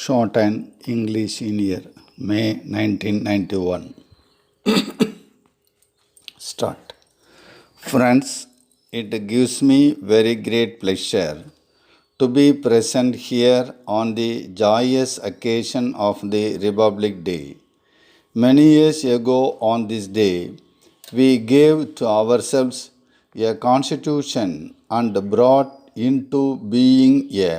Shorthand English in year May 1991. Start. Friends, it gives me very great pleasure to be present here on the joyous occasion of the Republic Day. Many years ago on this day, we gave to ourselves a constitution and brought into being a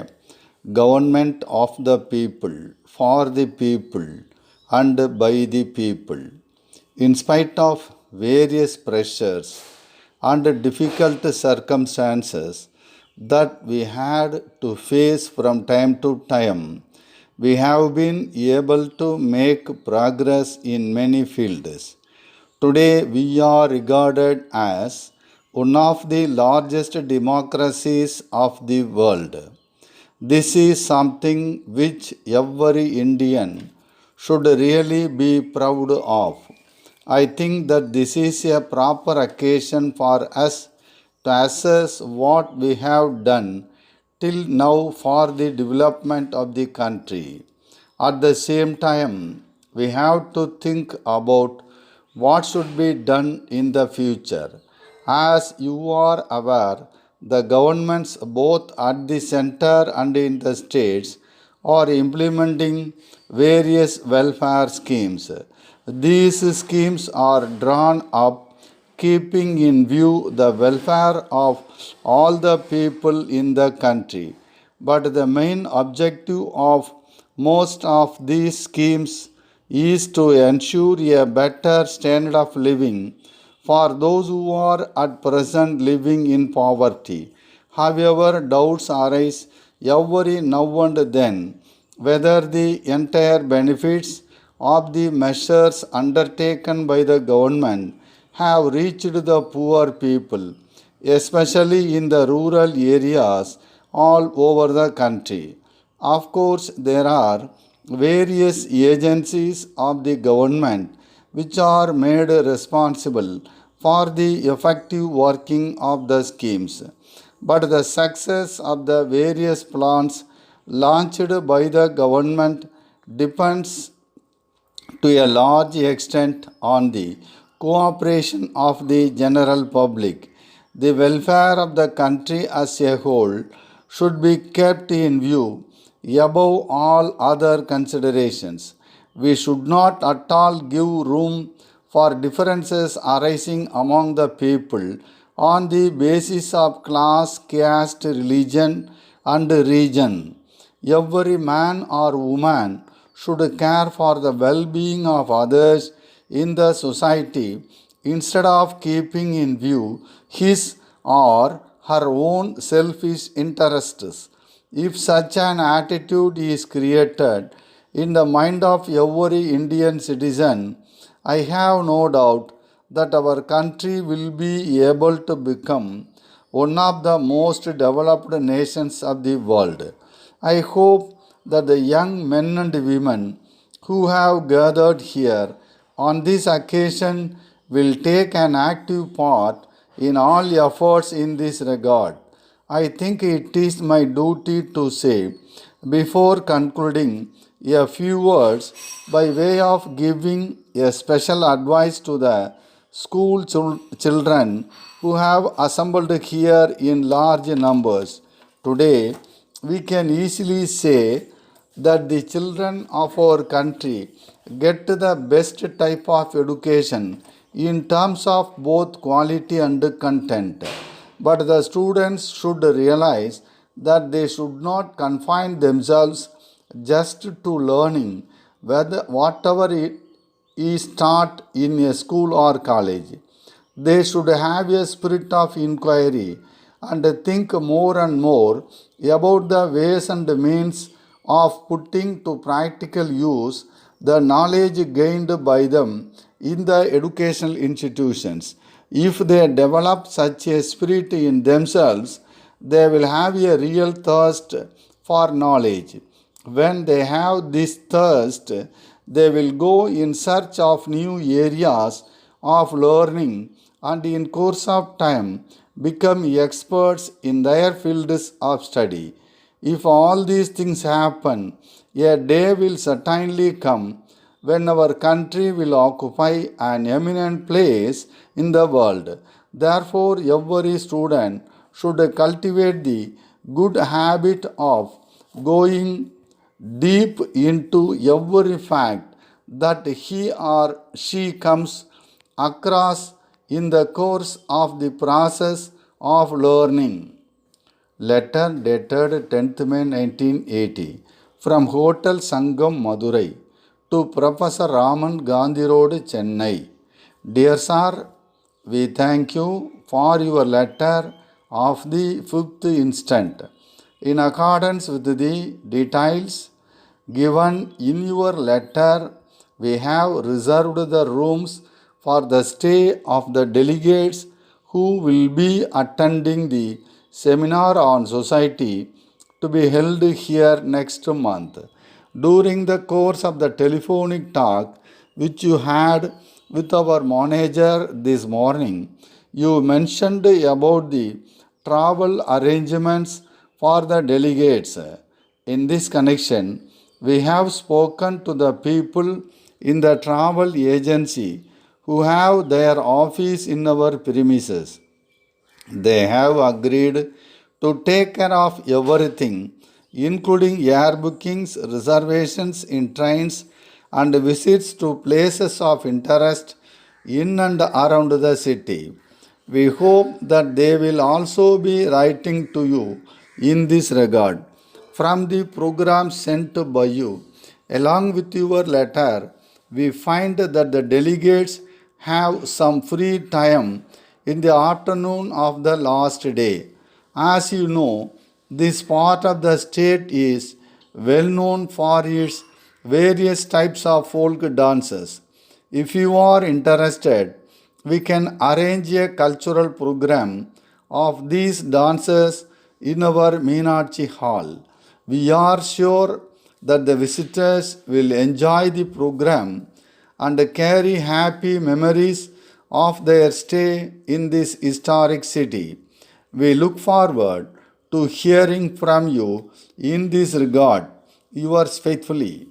government of the people, for the people, and by the people. In spite of various pressures and difficult circumstances that we had to face from time to time, we have been able to make progress in many fields. Today, we are regarded as one of the largest democracies of the world. This is something which every Indian should really be proud of. I think that this is a proper occasion for us to assess what we have done till now for the development of the country. At the same time, we have to think about what should be done in the future. As you are aware, the governments both at the center and in the states are implementing various welfare schemes. These schemes are drawn up keeping in view the welfare of all the people in the country. But the main objective of most of these schemes is to ensure a better standard of living for those who are at present living in poverty. However, doubts arise every now and then whether the entire benefits of the measures undertaken by the government have reached the poor people, especially in the rural areas all over the country. Of course, there are various agencies of the government which are made responsible for the effective working of the schemes. But the success of the various plans launched by the government depends to a large extent on the cooperation of the general public. The welfare of the country as a whole should be kept in view above all other considerations. We should not at all give room for differences arising among the people on the basis of class, caste, religion, and region. Every man or woman should care for the well being of others in the society instead of keeping in view his or her own selfish interests. If such an attitude is created in the mind of every Indian citizen, I have no doubt that our country will be able to become one of the most developed nations of the world. I hope that the young men and women who have gathered here on this occasion will take an active part in all efforts in this regard. I think it is my duty to say, before concluding, a few words by way of giving a special advice to the school children who have assembled here in large numbers. Today, we can easily say that the children of our country get the best type of education in terms of both quality and content. But the students should realize that they should not confine themselves just to learning whatever it is taught in a school or college. They should have a spirit of inquiry and think more and more about the ways and means of putting to practical use the knowledge gained by them in the educational institutions. If they develop such a spirit in themselves, they will have a real thirst for knowledge. When they have this thirst, they will go in search of new areas of learning and in course of time become experts in their fields of study. If all these things happen, A day will certainly come when our country will occupy an eminent place in the world. Therefore, every student should cultivate the good habit of going deep into every fact that he or she comes across in the course of the process of learning. Letter dated 10th May 1980 from Hotel Sangam, Madurai to Professor Raman, Gandhi Road, Chennai. Dear Sir, we thank you for your letter of the 5th instant. In accordance with the details given in your letter, we have reserved the rooms for the stay of the delegates who will be attending the seminar on society to be held here next month. During the course of the telephonic talk which you had with our manager this morning, you mentioned about the travel arrangements for the delegates. In this connection, we have spoken to the people in the travel agency who have their office in our premises. They have agreed to take care of everything, including air bookings, reservations in trains, and visits to places of interest in and around the city. We hope that they will also be writing to you in this regard. From the program sent by you, along with your letter, we find that the delegates have some free time in the afternoon of the last day. As you know, this part of the state is well known for its various types of folk dances. If you are interested, we can arrange a cultural program of these dances in our Meenakshi Hall. We are sure that the visitors will enjoy the program and carry happy memories of their stay in this historic city. We look forward to hearing from you in this regard. Yours faithfully,